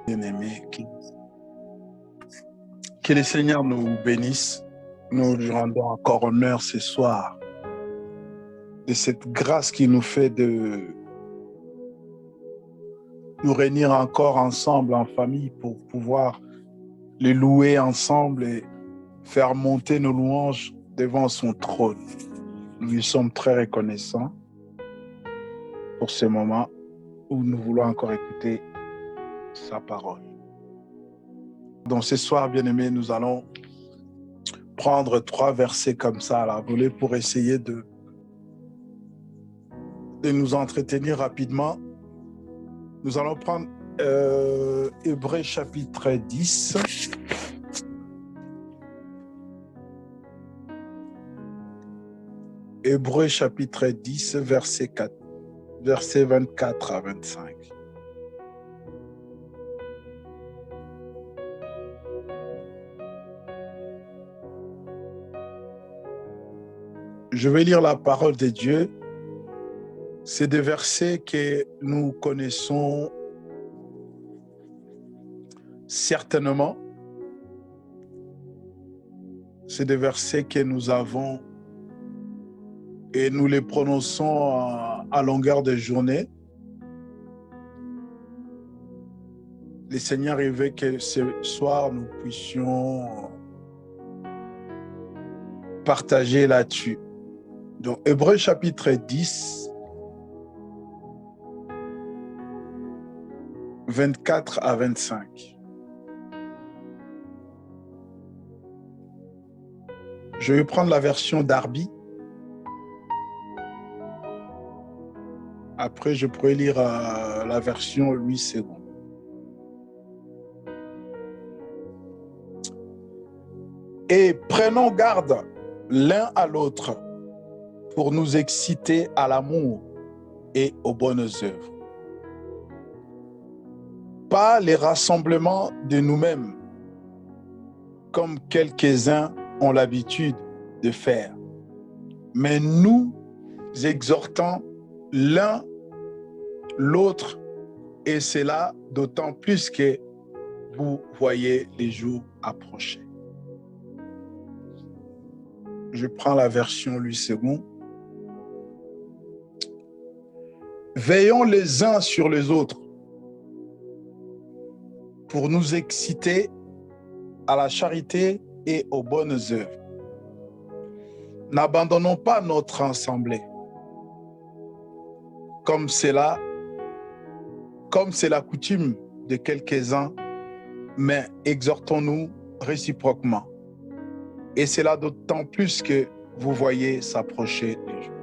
Bien-aimés, que le Seigneur nous bénisse. Nous lui rendons encore honneur ce soir de cette grâce qu'il nous fait de nous réunir encore ensemble en famille pour pouvoir les louer ensemble et faire monter nos louanges devant son trône. Nous lui sommes très reconnaissants pour ce moment où nous voulons encore écouter sa parole. Donc ce soir, bien-aimés, nous allons prendre 3 versets comme ça à la volée pour essayer de nous entretenir rapidement. Nous allons prendre Hébreux chapitre 10. Hébreux chapitre 10, verset 24 à 25. Je vais lire la parole de Dieu. C'est des versets que nous connaissons certainement. C'est des versets que nous avons et nous les prononçons à longueur de journée. Le Seigneur veut que ce soir nous puissions partager là-dessus. Donc, Hébreux chapitre 10, 24 à 25. Je vais prendre la version Darby. Après, je pourrais lire la version 8 secondes. Et prenons garde l'un à l'autre pour nous exciter à l'amour et aux bonnes œuvres. Pas les rassemblements de nous-mêmes, comme quelques-uns ont l'habitude de faire, mais nous exhortons l'un l'autre, et cela d'autant plus que vous voyez les jours approcher. Je prends la version 8 secondes. Veillons les uns sur les autres pour nous exciter à la charité et aux bonnes œuvres. N'abandonnons pas notre assemblée, comme c'est la coutume de quelques-uns, mais exhortons-nous réciproquement. Et cela d'autant plus que vous voyez s'approcher les jours.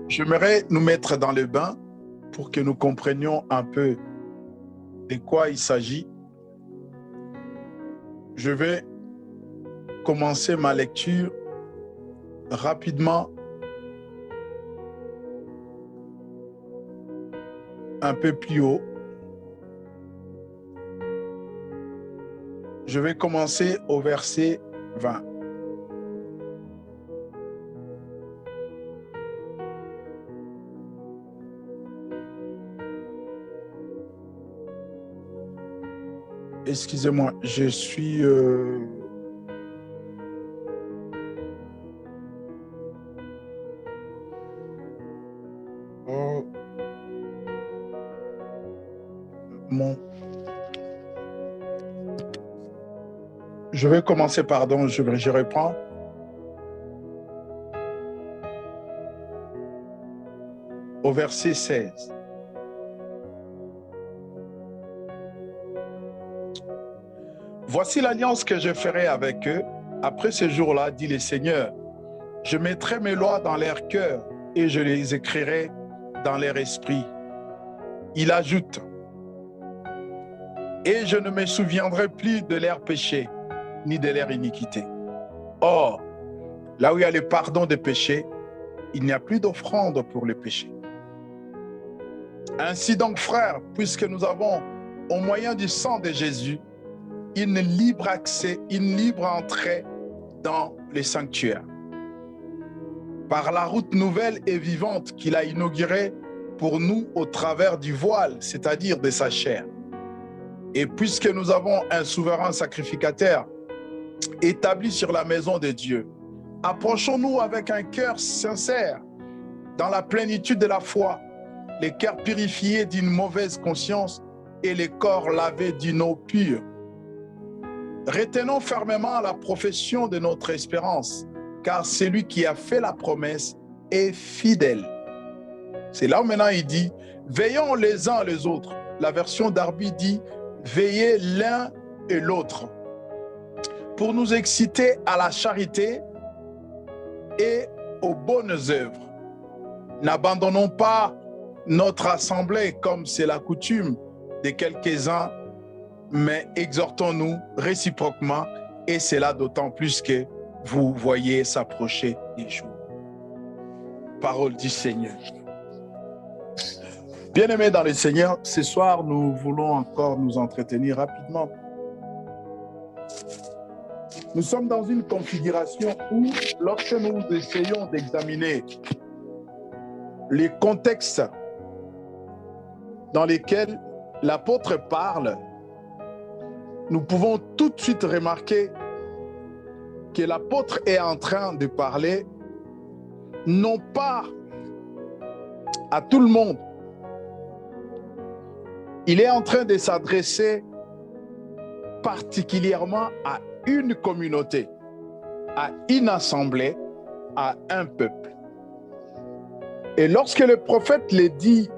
J'aimerais nous mettre dans le bain pour que nous comprenions un peu de quoi il s'agit. Je vais commencer ma lecture rapidement, un peu plus haut. Je vais commencer au verset 20. Excusez-moi, je suis... Je vais commencer, pardon, je reprends. Au verset 16. Voici l'alliance que je ferai avec eux. Après ce jour-là, dit le Seigneur, je mettrai mes lois dans leur cœur et je les écrirai dans leur esprit. Il ajoute, et je ne me souviendrai plus de leurs péchés, ni de leur iniquité. Or, là où il y a le pardon des péchés, il n'y a plus d'offrande pour les péchés. Ainsi donc, frères, puisque nous avons, au moyen du sang de Jésus, une libre accès, une libre entrée dans les sanctuaires, par la route nouvelle et vivante qu'il a inaugurée pour nous au travers du voile, c'est-à-dire de sa chair. Et puisque nous avons un souverain sacrificateur établi sur la maison de Dieu, approchons-nous avec un cœur sincère, dans la plénitude de la foi, les cœurs purifiés d'une mauvaise conscience et les corps lavés d'une eau pure. Retenons fermement la profession de notre espérance, car celui qui a fait la promesse est fidèle. C'est là où maintenant il dit, veillons les uns les autres. La version d'Arby dit, veillez l'un et l'autre, pour nous exciter à la charité et aux bonnes œuvres. N'abandonnons pas notre assemblée comme c'est la coutume de quelques-uns, mais exhortons-nous réciproquement, et cela d'autant plus que vous voyez s'approcher les jours. Parole du Seigneur. Bien-aimés dans le Seigneur, ce soir, nous voulons encore nous entretenir rapidement. Nous sommes dans une configuration où, lorsque nous essayons d'examiner les contextes dans lesquels l'apôtre parle, nous pouvons tout de suite remarquer que l'apôtre est en train de parler non pas à tout le monde. Il est en train de s'adresser particulièrement à une communauté, à une assemblée, à un peuple. Et lorsque le prophète le dit,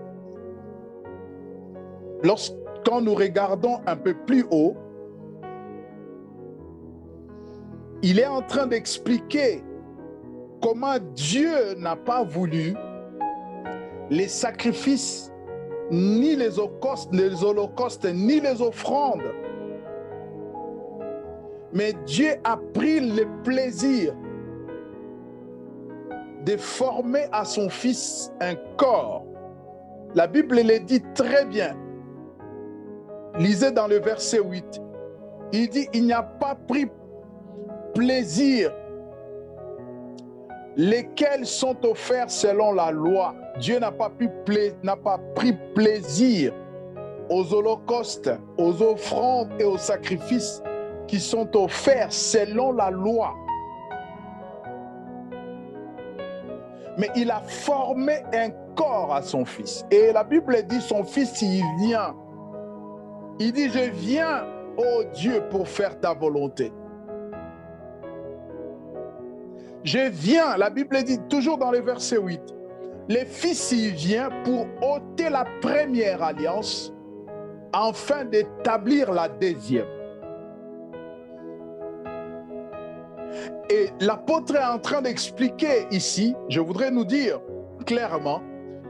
quand nous regardons un peu plus haut, il est en train d'expliquer comment Dieu n'a pas voulu les sacrifices, ni les holocaustes, ni les offrandes. Mais Dieu a pris le plaisir de former à son Fils un corps. La Bible le dit très bien. Lisez dans le verset 8. Il dit, il n'y a pas pris plaisir, lesquels sont offerts selon la loi. Dieu n'a pas pris plaisir aux holocaustes, aux offrandes et aux sacrifices qui sont offerts selon la loi. Mais il a formé un corps à son Fils. Et la Bible dit, son Fils, il vient. Il dit, je viens, ô Dieu, pour faire ta volonté. Je viens, la Bible dit toujours dans le verset 8, le Fils y vient pour ôter la première alliance afin d'établir la deuxième. Et l'apôtre est en train d'expliquer ici, je voudrais nous dire clairement,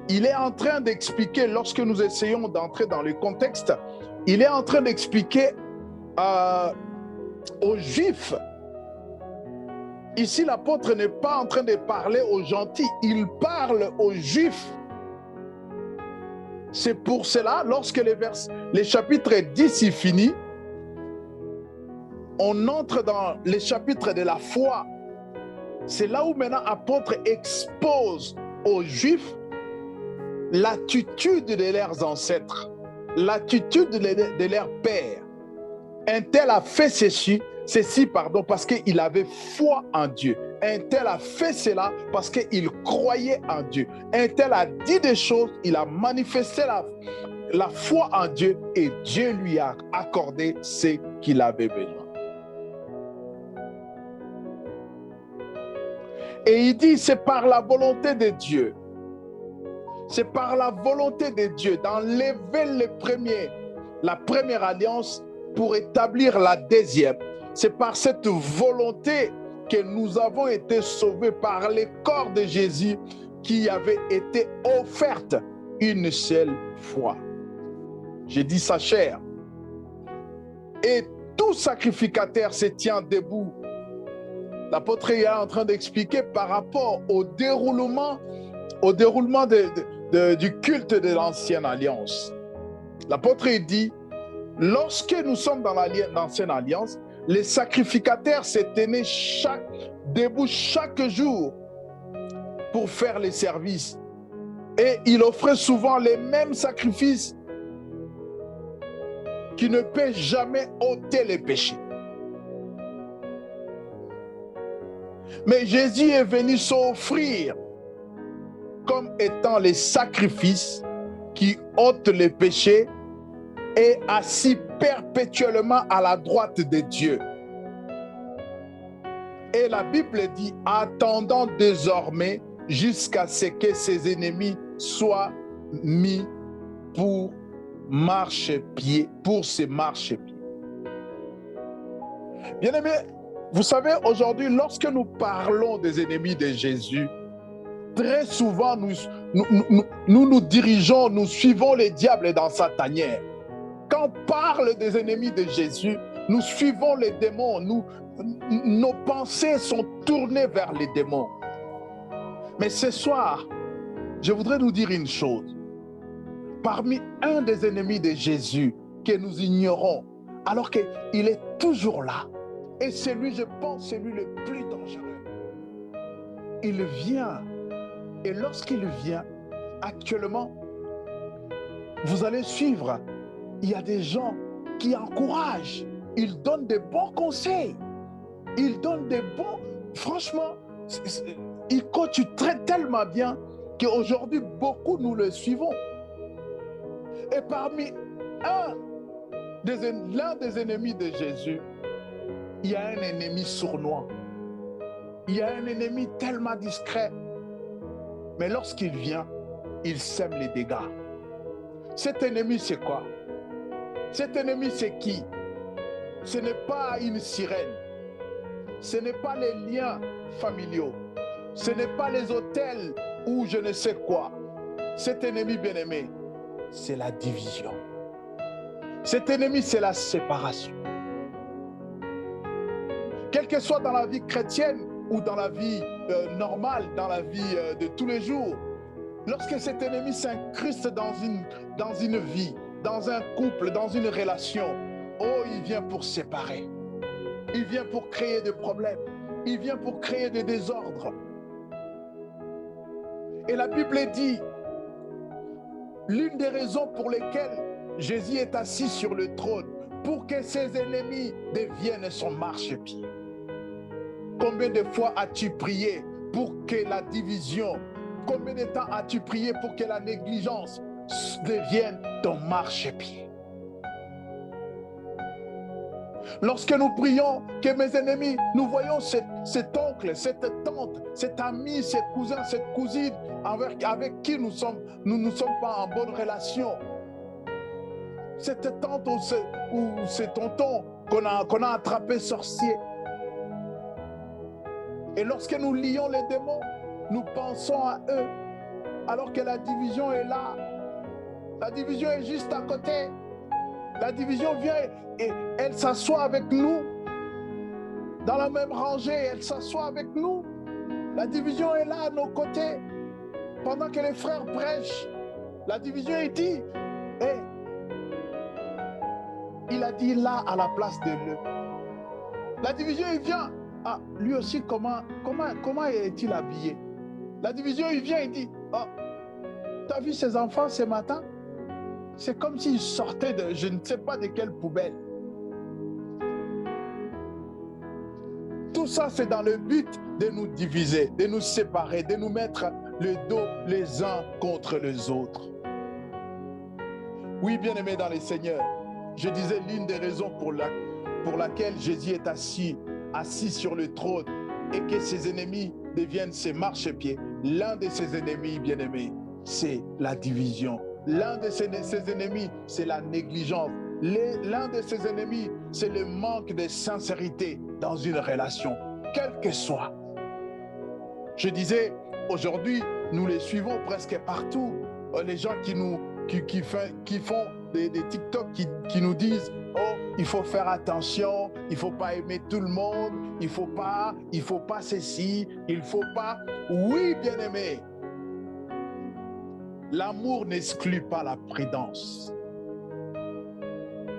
il est en train d'expliquer, lorsque nous essayons d'entrer dans le contexte, il est en train d'expliquer aux Juifs. Ici, l'apôtre n'est pas en train de parler aux gentils, il parle aux Juifs. C'est pour cela, lorsque les chapitres 10 est fini, on entre dans les chapitres de la foi. C'est là où maintenant l'apôtre expose aux Juifs l'attitude de leurs ancêtres, l'attitude de leurs pères. Un tel a fait ceci, parce qu'il avait foi en Dieu. Un tel a fait cela parce qu'il croyait en Dieu. Un tel a dit des choses, il a manifesté la foi en Dieu et Dieu lui a accordé ce qu'il avait besoin. Et il dit, c'est par la volonté de Dieu. C'est par la volonté de Dieu d'enlever la première alliance pour établir la deuxième. C'est par cette volonté que nous avons été sauvés par le corps de Jésus qui avait été offerte une seule fois. J'ai dit sa chair. Et tout sacrificateur se tient debout. L'apôtre est en train d'expliquer par rapport au déroulement du culte de l'ancienne alliance. L'apôtre dit, lorsque nous sommes dans l'ancienne alliance, les sacrificateurs se tenaient debout chaque jour pour faire les services. Et il offrait souvent les mêmes sacrifices qui ne peut jamais ôter les péchés. Mais Jésus est venu s'offrir comme étant les sacrifices qui ôtent les péchés et assis perpétuellement à la droite de Dieu. Et la Bible dit, attendant désormais jusqu'à ce que ses ennemis soient mis pour marchepied, pour ses marchepieds. Bien-aimés, vous savez, aujourd'hui, lorsque nous parlons des ennemis de Jésus, très souvent, nous dirigeons, nous suivons les diables dans sa tanière. Quand on parle des ennemis de Jésus, nous suivons les démons, nos pensées sont tournées vers les démons. Mais ce soir, je voudrais nous dire une chose. Parmi un des ennemis de Jésus que nous ignorons, alors qu'il est toujours là, et c'est lui, je pense, c'est lui le plus dangereux. Il vient, et lorsqu'il vient, actuellement, vous allez suivre, il y a des gens qui encouragent, ils donnent des bons conseils, ils donnent des bons... Franchement, il coach tellement bien qu'aujourd'hui, beaucoup nous le suivons. Et parmi l'un des ennemis de Jésus, il y a un ennemi sournois. Il y a un ennemi tellement discret. Mais lorsqu'il vient, il sème les dégâts. Cet ennemi, c'est quoi? Cet ennemi, c'est qui? Ce n'est pas une sirène. Ce n'est pas les liens familiaux. Ce n'est pas les hôtels ou je ne sais quoi. Cet ennemi bien-aimé, c'est la division. Cet ennemi, c'est la séparation. Quel que soit dans la vie chrétienne ou dans la vie normale, dans la vie de tous les jours, lorsque cet ennemi s'incruste dans une vie, dans un couple, dans une relation, oh, il vient pour séparer. Il vient pour créer des problèmes. Il vient pour créer des désordres. Et la Bible dit, l'une des raisons pour lesquelles Jésus est assis sur le trône, pour que ses ennemis deviennent son marchepied. Combien de fois as-tu prié pour que la division, combien de temps as-tu prié pour que la négligence devienne ton marchepied? Lorsque nous prions que mes ennemis, nous voyons cet oncle, cette tante, cet ami, cet cousin, cette cousine avec qui nous ne sommes pas en bonne relation. Cette tante ou ce tonton qu'on a attrapé sorcier. Et lorsque nous lions les démons, nous pensons à eux, alors que la division est là. La division est juste à côté. La division vient et elle s'assoit avec nous. Dans la même rangée, elle s'assoit avec nous. La division est là à nos côtés. Pendant que les frères prêchent, la division est dit, hey, il a dit là à la place de l'eux. La division, il vient. Ah, lui aussi, comment est-il habillé? La division, il vient, il dit, oh, tu as vu ses enfants ce matin? C'est comme s'ils sortaient de je ne sais pas de quelle poubelle. Tout ça, c'est dans le but de nous diviser, de nous séparer, de nous mettre le dos les uns contre les autres. Oui, bien-aimés dans les Seigneurs, je disais l'une des raisons pour laquelle Jésus est assis sur le trône et que ses ennemis deviennent ses marchepieds. L'un de ses ennemis, bien-aimés, c'est la division. L'un de ses ennemis, c'est la négligence. L'un de ses ennemis, c'est le manque de sincérité dans une relation, quelle que soit. Je disais, aujourd'hui, nous les suivons presque partout. Les gens qui font des TikTok qui nous disent « Oh, il faut faire attention, il ne faut pas aimer tout le monde, il faut pas ceci, il ne faut pas... » Oui, bien-aimé, l'amour n'exclut pas la prudence.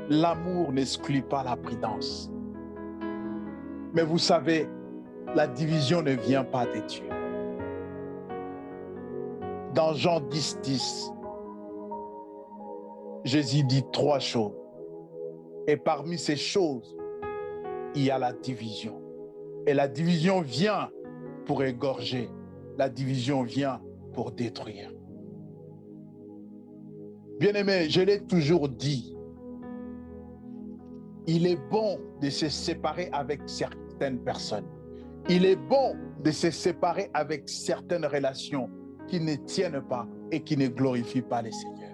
L'amour n'exclut pas la prudence. Mais vous savez, la division ne vient pas de Dieu. Dans Jean 10, 10, Jésus dit 3 choses. Et parmi ces choses, il y a la division. Et la division vient pour égorger. La division vient pour détruire. Bien-aimé, je l'ai toujours dit, il est bon de se séparer avec certaines personnes. Il est bon de se séparer avec certaines relations qui ne tiennent pas et qui ne glorifient pas le Seigneur.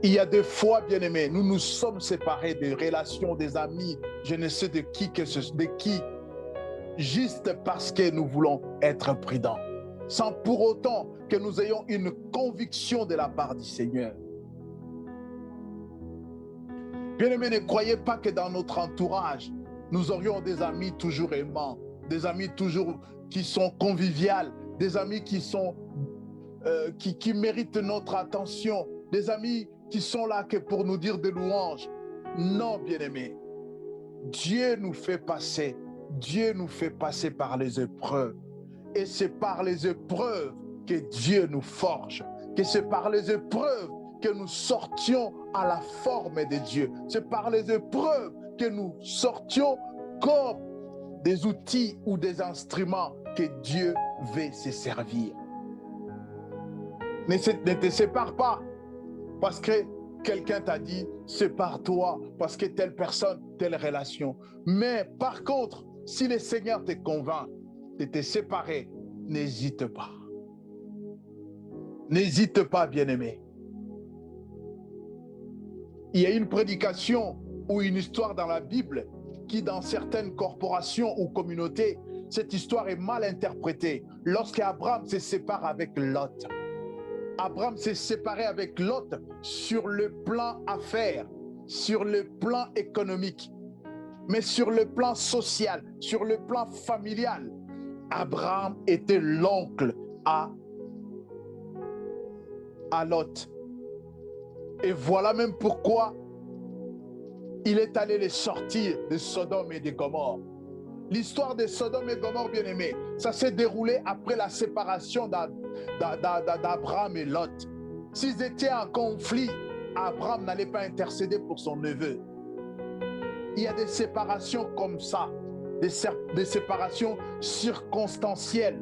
Il y a des fois, bien-aimés, nous nous sommes séparés des relations, des amis, je ne sais de qui, juste parce que nous voulons être prudents, sans pour autant que nous ayons une conviction de la part du Seigneur. Bien-aimés, ne croyez pas que dans notre entourage, nous aurions des amis toujours aimants, des amis toujours qui sont conviviales, des amis qui méritent notre attention, des amis qui sont là que pour nous dire des louanges. Non, bien-aimés, Dieu nous fait passer par les épreuves. Et c'est par les épreuves que Dieu nous forge, que c'est par les épreuves que nous sortions à la forme de Dieu. C'est par les épreuves que nous sortions comme des outils ou des instruments que Dieu veut se servir. Ne te sépare pas parce que quelqu'un t'a dit sépare-toi parce que telle personne, telle relation. Mais par contre, si le Seigneur te convainc de te séparer, n'hésite pas. N'hésite pas, bien-aimé. Il y a une prédication ou une histoire dans la Bible qui, dans certaines corporations ou communautés, cette histoire est mal interprétée. Lorsqu'Abraham se sépare avec Lot, Abraham s'est séparé avec Lot sur le plan affaires, sur le plan économique, mais sur le plan social, sur le plan familial. Abraham était l'oncle à Lot. Et voilà même pourquoi il est allé les sortir de Sodome et de Gomorrhe. L'histoire de Sodome et Gomorrhe, bien-aimé, ça s'est déroulé après la séparation d'Abraham et Lot. S'ils étaient en conflit, Abraham n'allait pas intercéder pour son neveu. Il y a des séparations comme ça, des séparations circonstancielles,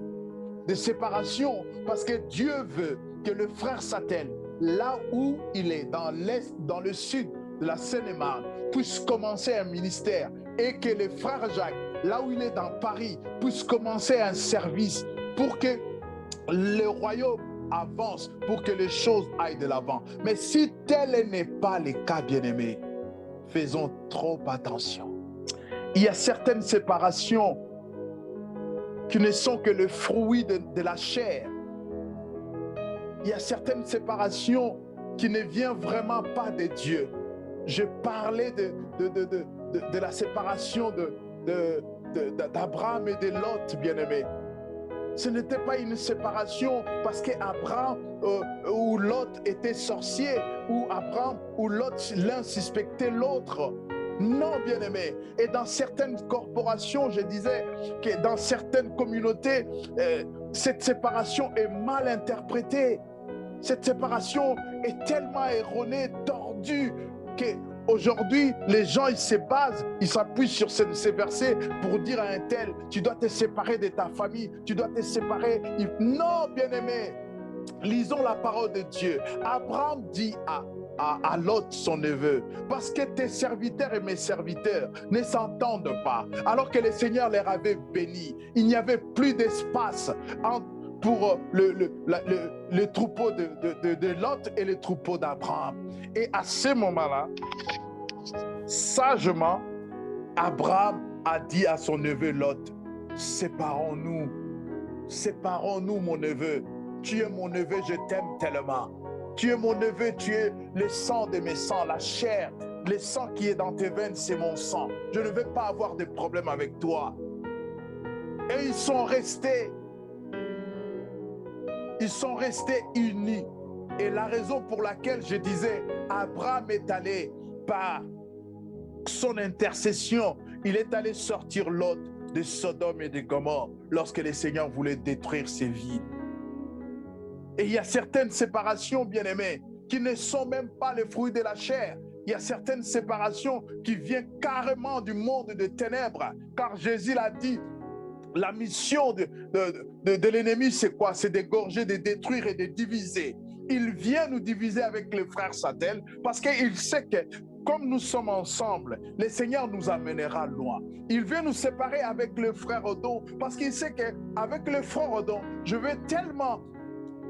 des séparations parce que Dieu veut que le frère Satel, là où il est, dans l'est, dans le sud de la Seine-et-Marne, puisse commencer un ministère et que le frère Jacques, là où il est dans Paris, puisse commencer un service pour que le royaume avance, pour que les choses aillent de l'avant. Mais si tel n'est pas le cas, bien-aimés, faisons trop attention. Il y a certaines séparations qui ne sont que le fruit de la chair. Il y a certaines séparations qui ne viennent vraiment pas de Dieu. Je parlais de la séparation d'Abraham et de Lot, bien-aimé. Ce n'était pas une séparation parce qu'Abraham ou Lot était sorcier, ou Abraham ou Lot, l'un suspectait l'autre. Non, bien-aimé. Et dans certaines corporations, je disais que dans certaines communautés, cette séparation est mal interprétée. Cette séparation est tellement erronée, tordue, qu'aujourd'hui, les gens, ils se basent, ils s'appuient sur ces versets pour dire à un tel, tu dois te séparer de ta famille, tu dois te séparer. Non, bien-aimé, lisons la parole de Dieu. Abraham dit à Lot, son neveu, parce que tes serviteurs et mes serviteurs ne s'entendent pas, alors que le Seigneur les avait bénis. Il n'y avait plus d'espace pour le troupeau de Lot et le troupeau d'Abraham. Et à ce moment-là, sagement, Abraham a dit à son neveu Lot, séparons-nous, mon neveu. Tu es mon neveu, je t'aime tellement. Tu es mon neveu, tu es le sang de mes sangs, la chair, le sang qui est dans tes veines, c'est mon sang. Je ne veux pas avoir de problème avec toi. Et ils sont restés unis. Et la raison pour laquelle je disais, Abraham est allé par son intercession, il est allé sortir Lot de Sodome et de Gomorrhe lorsque le Seigneur voulait détruire ces villes. Et il y a certaines séparations, bien-aimés, qui ne sont même pas les fruits de la chair. Il y a certaines séparations qui viennent carrément du monde de ténèbres. Car Jésus l'a dit, la mission de l'ennemi, c'est quoi? C'est d'égorger, de détruire et de diviser. Il vient nous diviser avec les frères Satel parce qu'il sait que comme nous sommes ensemble, le Seigneur nous amènera loin. Il veut nous séparer avec le frère Odon parce qu'il sait qu'avec le frère Odon, je vais tellement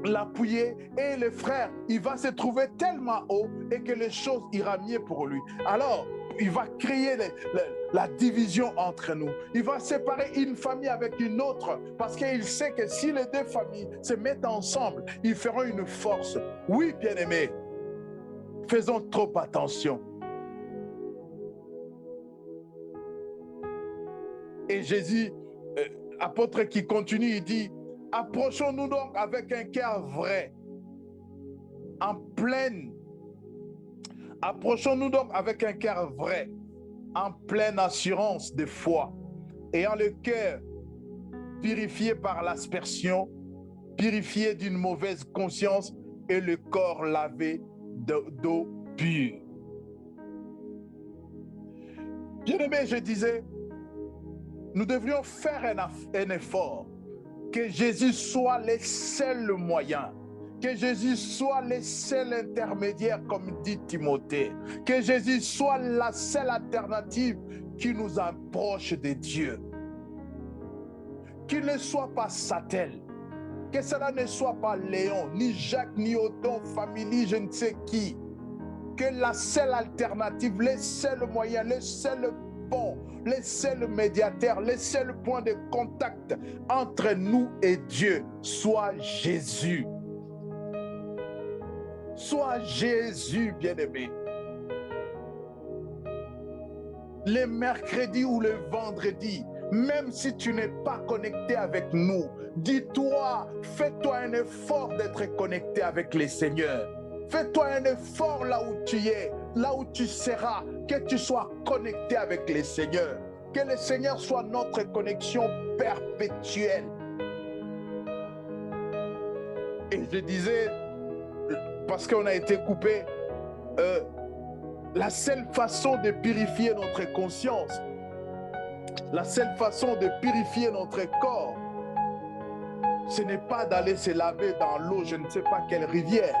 l'appuyer et le frère, il va se trouver tellement haut et que les choses iront mieux pour lui. Alors, il va créer la division entre nous. Il va séparer une famille avec une autre parce qu'il sait que si les deux familles se mettent ensemble, ils feront une force. Oui, bien-aimés, faisons trop attention. Et Jésus, apôtre qui continue, il dit, approchons-nous donc avec un cœur vrai, en pleine. Approchons-nous donc avec un cœur vrai, en pleine assurance de foi, ayant le cœur purifié par l'aspersion, purifié d'une mauvaise conscience et le corps lavé d'eau pure. Bien-aimé, je disais, nous devrions faire un effort, que Jésus soit le seul moyen, que Jésus soit le seul intermédiaire, comme dit Timothée, que Jésus soit la seule alternative qui nous approche de Dieu. Qu'il ne soit pas Satel, que cela ne soit pas Léon, ni Jacques, ni Odon, famille, je ne sais qui, que la seule alternative, le seul moyen, le seul pont, le seul médiateur, le seul point de contact entre nous et Dieu soit Jésus. Soit Jésus, bien-aimé. Le mercredi ou le vendredi, même si tu n'es pas connecté avec nous, dis-toi, fais-toi un effort d'être connecté avec le Seigneur. Fais-toi un effort là où tu es, là où tu seras, que tu sois connecté avec le Seigneur. Que le Seigneur soit notre connexion perpétuelle. Et je disais, parce qu'on a été coupé, la seule façon de purifier notre conscience, la seule façon de purifier notre corps, ce n'est pas d'aller se laver dans l'eau, je ne sais pas quelle rivière.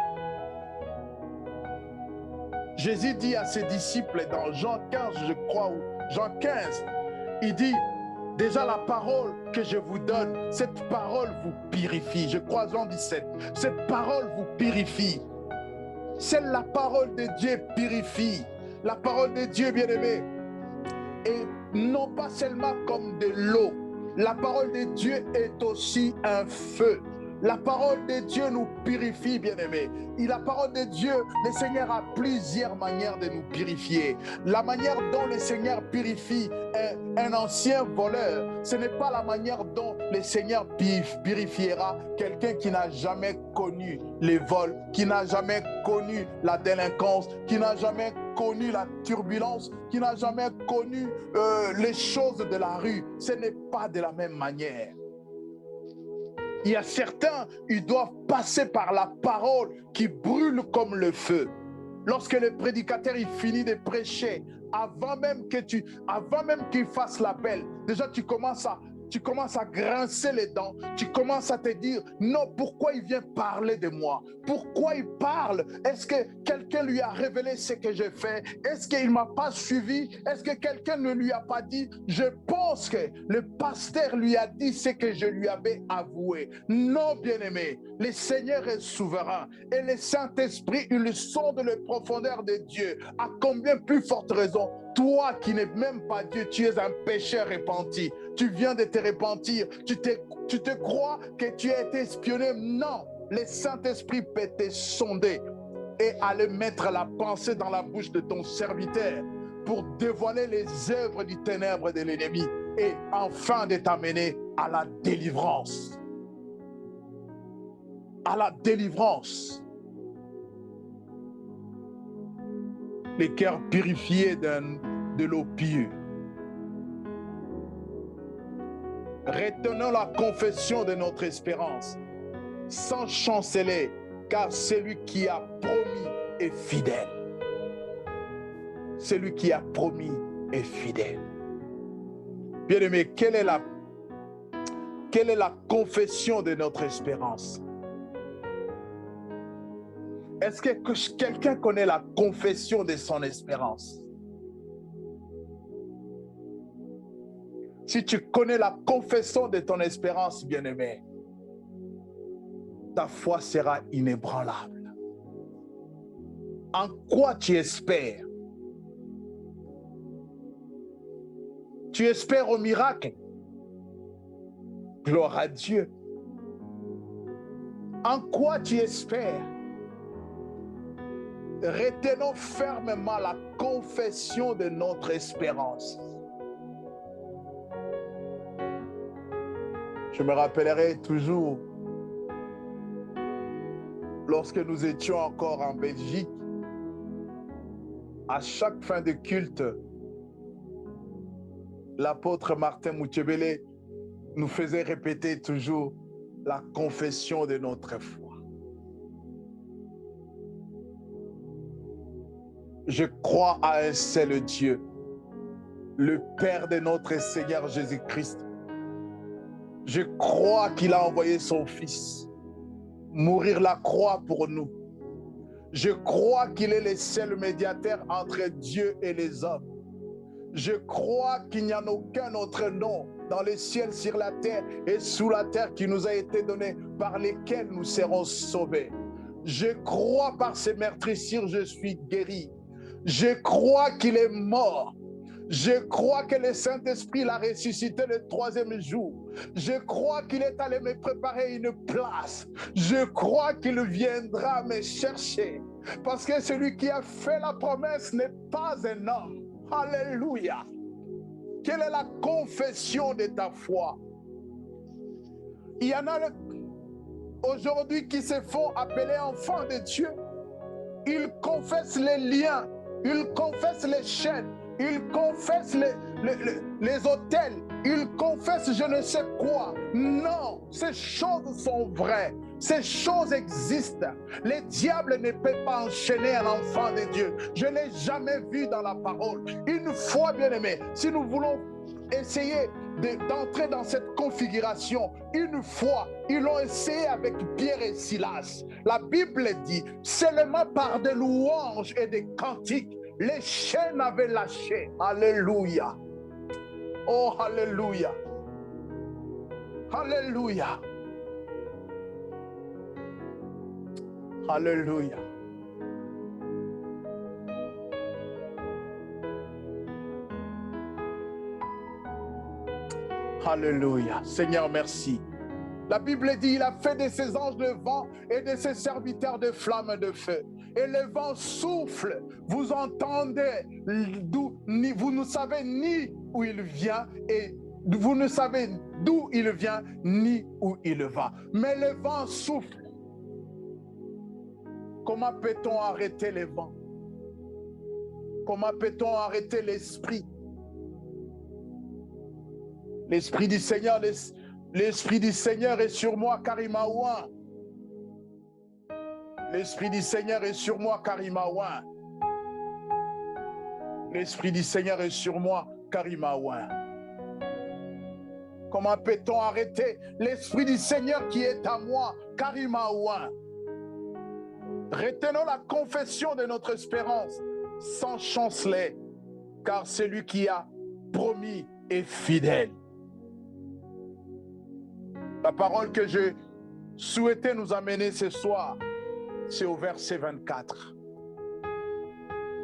Jésus dit à ses disciples dans Jean 15, je crois, ou Jean 15, il dit, déjà la parole que je vous donne, cette parole vous purifie. Je crois Jean 17, cette parole vous purifie. C'est la parole de Dieu purifie. La parole de Dieu, bien-aimé, et non pas seulement comme de l'eau. La parole de Dieu est aussi un feu. La parole de Dieu nous purifie, bien-aimés. Et la parole de Dieu, le Seigneur a plusieurs manières de nous purifier. La manière dont le Seigneur purifie un ancien voleur, ce n'est pas la manière dont le Seigneur purifiera quelqu'un qui n'a jamais connu les vols, qui n'a jamais connu la délinquance, qui n'a jamais connu la turbulence, qui n'a jamais connu les choses de la rue. Ce n'est pas de la même manière. Il y a certains, ils doivent passer par la parole qui brûle comme le feu. Lorsque le prédicateur il finit de prêcher, avant même qu'il fasse l'appel, déjà tu commences à grincer les dents, tu commences à te dire, non, pourquoi il vient parler de moi? Pourquoi il parle? Est-ce que quelqu'un lui a révélé ce que j'ai fait? Est-ce qu'il ne m'a pas suivi? Est-ce que quelqu'un ne lui a pas dit? Je pense que le pasteur lui a dit ce que je lui avais avoué. Non, bien-aimé, le Seigneur est souverain et le Saint-Esprit, il sonde les profondeurs de Dieu. À combien plus forte raison, toi qui n'es même pas Dieu, tu es un pécheur repenti. Tu viens de te repentir. Tu te crois que tu as été espionné. Non, le Saint-Esprit peut te sonder et aller mettre la pensée dans la bouche de ton serviteur pour dévoiler les œuvres du ténèbre de l'ennemi et enfin de t'amener à la délivrance. À la délivrance. Les cœurs purifiés de l'eau pure. Retenons la confession de notre espérance sans chanceler, car celui qui a promis est fidèle. Celui qui a promis est fidèle. Bien-aimé, quelle est la confession de notre espérance? Est-ce que quelqu'un connaît la confession de son espérance? Si tu connais la confession de ton espérance, bien-aimé, ta foi sera inébranlable. En quoi tu espères? Tu espères au miracle? Gloire à Dieu. En quoi tu espères? Retenons fermement la confession de notre espérance. Je me rappellerai toujours, lorsque nous étions encore en Belgique, à chaque fin de culte, l'apôtre Martin Moutchébélé nous faisait répéter toujours la confession de notre foi. Je crois à un seul Dieu, le Père de notre Seigneur Jésus-Christ. Je crois qu'il a envoyé son Fils mourir la croix pour nous. Je crois qu'il est le seul médiateur entre Dieu et les hommes. Je crois qu'il n'y a aucun autre nom dans les ciels, sur la terre et sous la terre qui nous a été donné, par lesquels nous serons sauvés. Je crois par ses meurtrissures, je suis guéri. Je crois qu'il est mort. Je crois que le Saint-Esprit l'a ressuscité le 3e jour. Je crois qu'il est allé me préparer une place. Je crois qu'il viendra me chercher. Parce que celui qui a fait la promesse n'est pas un homme. Alléluia. Quelle est la confession de ta foi? Il y en a aujourd'hui qui se font appeler enfants de Dieu. Ils confessent les liens, ils confessent les chaînes, ils confessent les autels, ils confessent je ne sais quoi. Non, ces choses sont vraies. Ces choses existent. Le diable ne peut pas enchaîner un enfant de Dieu. Je ne l'ai jamais vu dans la parole. Une fois, bien aimé, si nous voulons essayer d'entrer dans cette configuration, une fois, ils l'ont essayé avec Pierre et Silas. La Bible dit, seulement par des louanges et des cantiques, les chaînes avaient lâché. Alléluia. Oh, alléluia. Alléluia. Alléluia. Alléluia. Seigneur, merci. La Bible dit, il a fait de ses anges le vent et de ses serviteurs de flammes de feu. Et le vent souffle, vous entendez, vous ne savez ni où il vient et vous ne savez d'où il vient ni où il va. Mais le vent souffle. Comment peut-on arrêter le vent? Comment peut-on arrêter l'esprit? L'esprit du Seigneur, l'esprit du Seigneur est sur moi car il m'a oint. L'esprit du Seigneur est sur moi car il m'a oint. L'esprit du Seigneur est sur moi car il m'a oint. Comment peut-on arrêter l'esprit du Seigneur qui est à moi car il m'a oint? Retenons la confession de notre espérance sans chanceler, car celui qui a promis est fidèle. La parole que je souhaitais nous amener ce soir, c'est au verset 24.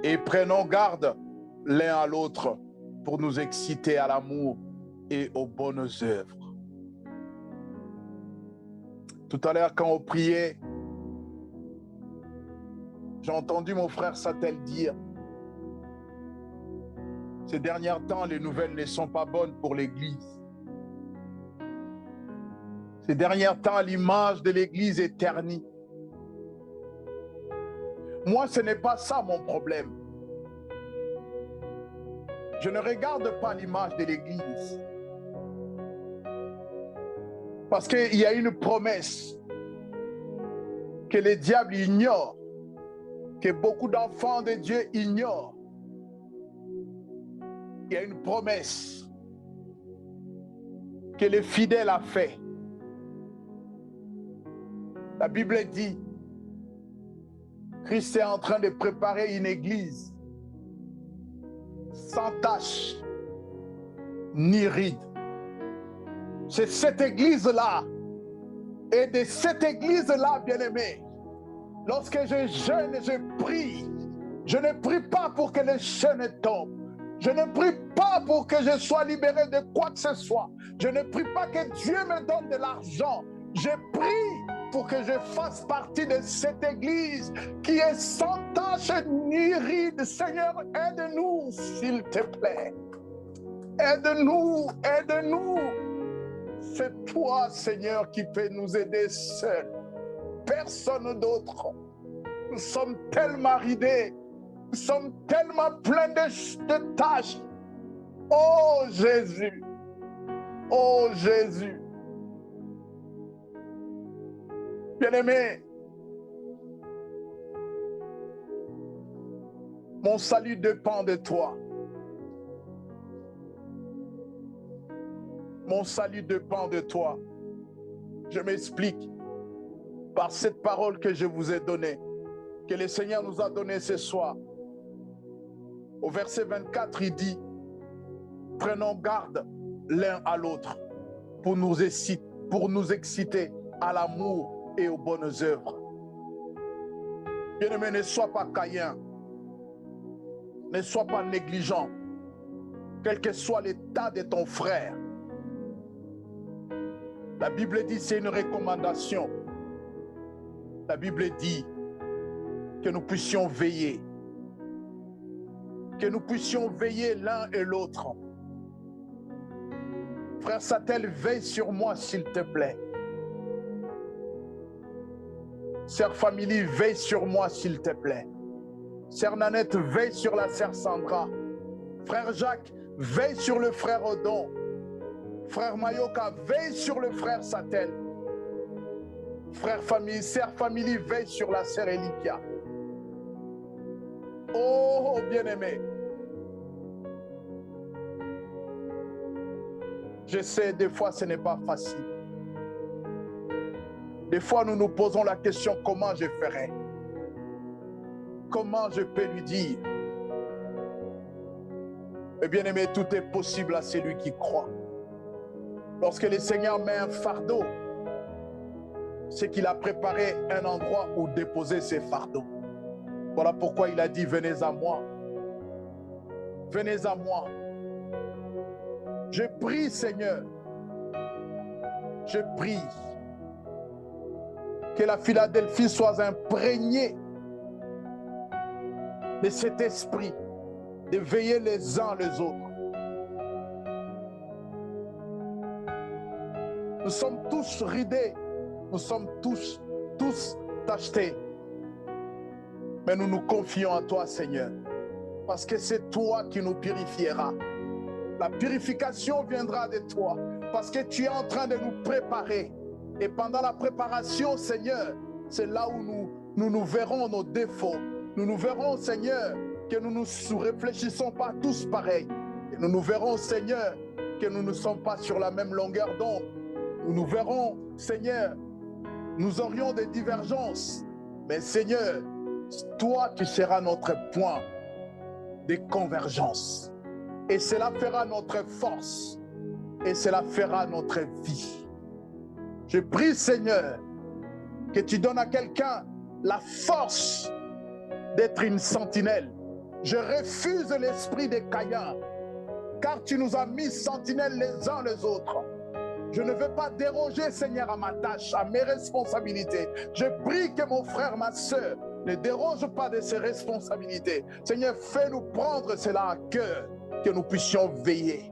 Et prenons garde l'un à l'autre pour nous exciter à l'amour et aux bonnes œuvres. Tout à l'heure, quand on priait, j'ai entendu mon frère Satel dire, ces derniers temps, les nouvelles ne sont pas bonnes pour l'Église. Ces derniers temps, l'image de l'Église est ternie. Moi, ce n'est pas ça mon problème. Je ne regarde pas l'image de l'Église. Parce qu'il y a une promesse. que le diable ignore, que beaucoup d'enfants de Dieu ignorent. Il y a une promesse que le fidèle a fait. La Bible dit, Christ est en train de préparer une église sans tache ni ride. C'est cette église-là. Et de cette église-là, bien-aimé, lorsque je jeûne, je prie. Je ne prie pas pour que les chaînes tombent. Je ne prie pas pour que je sois libéré de quoi que ce soit. Je ne prie pas que Dieu me donne de l'argent. Je prie pour que je fasse partie de cette église qui est sans tache ni ride. Seigneur, aide-nous, s'il te plaît. Aide-nous, aide-nous. C'est toi, Seigneur, qui peux nous aider seuls. Personne d'autre. Nous sommes tellement ridés. Nous sommes tellement pleins de tâches. Oh Jésus. Oh Jésus. Bien-aimé, mon salut dépend de toi. Mon salut dépend de toi. Je m'explique par cette parole que je vous ai donnée, que le Seigneur nous a donnée ce soir. Au verset 24, il dit, prenons garde l'un à l'autre pour nous exciter à l'amour et aux bonnes œuvres. Bien-aimé, ne sois pas caïn, ne sois pas négligent, quel que soit l'état de ton frère. La Bible dit, c'est une recommandation. La Bible dit que nous puissions veiller. Que nous puissions veiller l'un et l'autre. Frère Satel, veille sur moi, s'il te plaît. Sœur Family, veille sur moi, s'il te plaît. Sœur Nanette, veille sur la sœur Sandra. Frère Jacques, veille sur le frère Odon. Frère Mayoka, veille sur le frère Satel. Frère Famille, sœur Family, veille sur la sœur Elikia. Oh, bien-aimé. Je sais, des fois, ce n'est pas facile. Des fois, nous nous posons la question, comment je ferai? Comment je peux lui dire? Mais bien-aimé, tout est possible à celui qui croit. Lorsque le Seigneur met un fardeau, c'est qu'il a préparé un endroit où déposer ses fardeaux. Voilà pourquoi il a dit, venez à moi. Venez à moi. Je prie, Seigneur. Je prie que la Philadelphie soit imprégnée de cet esprit de veiller les uns les autres. Nous sommes tous ridés, nous sommes tous tachetés. Mais nous nous confions à toi, Seigneur, parce que c'est toi qui nous purifieras. La purification viendra de toi, parce que tu es en train de nous préparer. Et pendant la préparation, Seigneur, c'est là où nous verrons nos défauts. Nous verrons, Seigneur, que nous ne réfléchissons pas tous pareils. Et nous verrons, Seigneur, que nous ne sommes pas sur la même longueur d'onde. Nous verrons, Seigneur, nous aurions des divergences. Mais Seigneur, toi, tu seras notre point de convergence. Et cela fera notre force. Et cela fera notre vie. Je prie, Seigneur, que tu donnes à quelqu'un la force d'être une sentinelle. Je refuse l'esprit des Caïns, car tu nous as mis sentinelles les uns les autres. Je ne veux pas déroger, Seigneur, à ma tâche, à mes responsabilités. Je prie que mon frère, ma soeur, ne déroge pas de ses responsabilités. Seigneur, fais-nous prendre cela à cœur, que nous puissions veiller.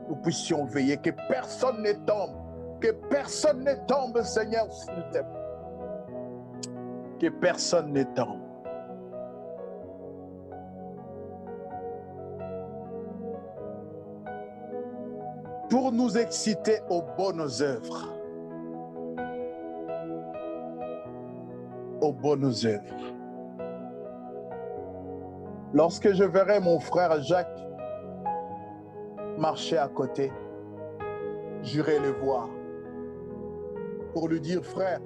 Nous puissions veiller, que personne ne tombe. Que personne ne tombe, Seigneur, s'il te plaît. Que personne ne tombe. Pour nous exciter aux bonnes œuvres. aux bonnes œuvres. Lorsque je verrai mon frère Jacques marcher à côté, j'irai le voir pour lui dire, frère,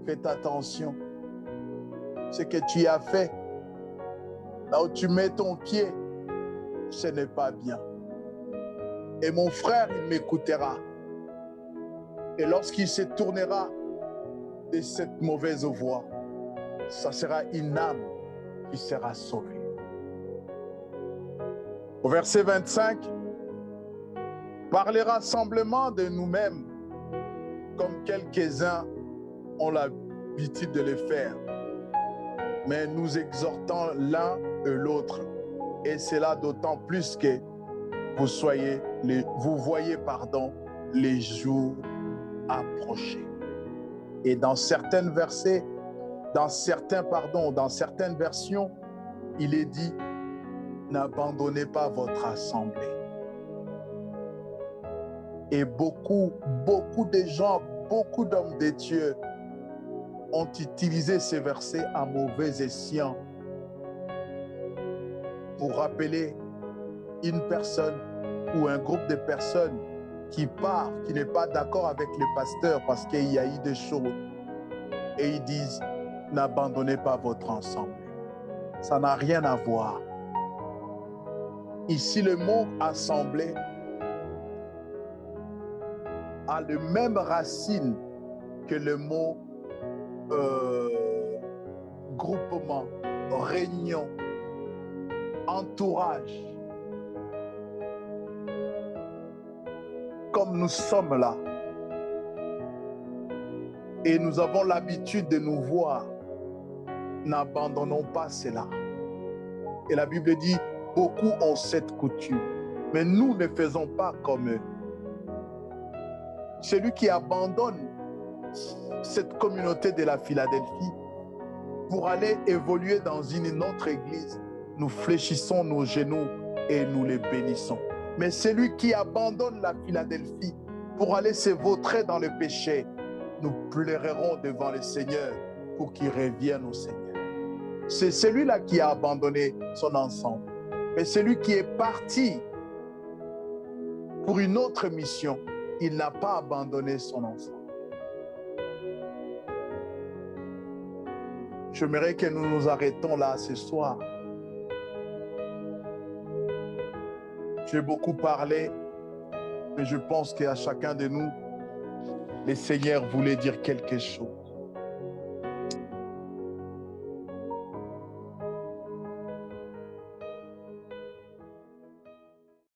fais attention. Ce que tu as fait, là où tu mets ton pied, ce n'est pas bien. Et mon frère, il m'écoutera. Et lorsqu'il se tournera de cette mauvaise voie, ça sera une âme qui sera sauvée. Au verset 25, parlera simplement de nous-mêmes comme quelques-uns ont l'habitude de le faire, mais nous exhortons l'un et l'autre, et cela d'autant plus que vous voyez les jours approcher. Et dans certaines versets, dans certaines versions, il est dit, n'abandonnez pas votre assemblée. Et beaucoup de gens, beaucoup d'hommes de Dieu ont utilisé ces versets à mauvais escient pour rappeler une personne ou un groupe de personnes qui part, qui n'est pas d'accord avec le pasteur parce qu'il y a eu des choses. Et ils disent, n'abandonnez pas votre ensemble. Ça n'a rien à voir. Ici, le mot assemblée a le même racine que le mot groupement, réunion, entourage. Comme nous sommes là et nous avons l'habitude de nous voir, n'abandonnons pas cela. Et la Bible dit, beaucoup ont cette coutume, mais nous ne faisons pas comme eux. Celui qui abandonne cette communauté de la Philadelphie pour aller évoluer dans une autre église, nous fléchissons nos genoux et nous les bénissons. Mais celui qui abandonne la Philadelphie pour aller se vautrer dans le péché, nous pleurerons devant le Seigneur pour qu'il revienne au Seigneur. C'est celui-là qui a abandonné son ensemble. Mais celui qui est parti pour une autre mission, il n'a pas abandonné son ensemble. J'aimerais que nous nous arrêtons là ce soir. J'ai beaucoup parlé, mais je pense qu'à chacun de nous, le Seigneur voulait dire quelque chose.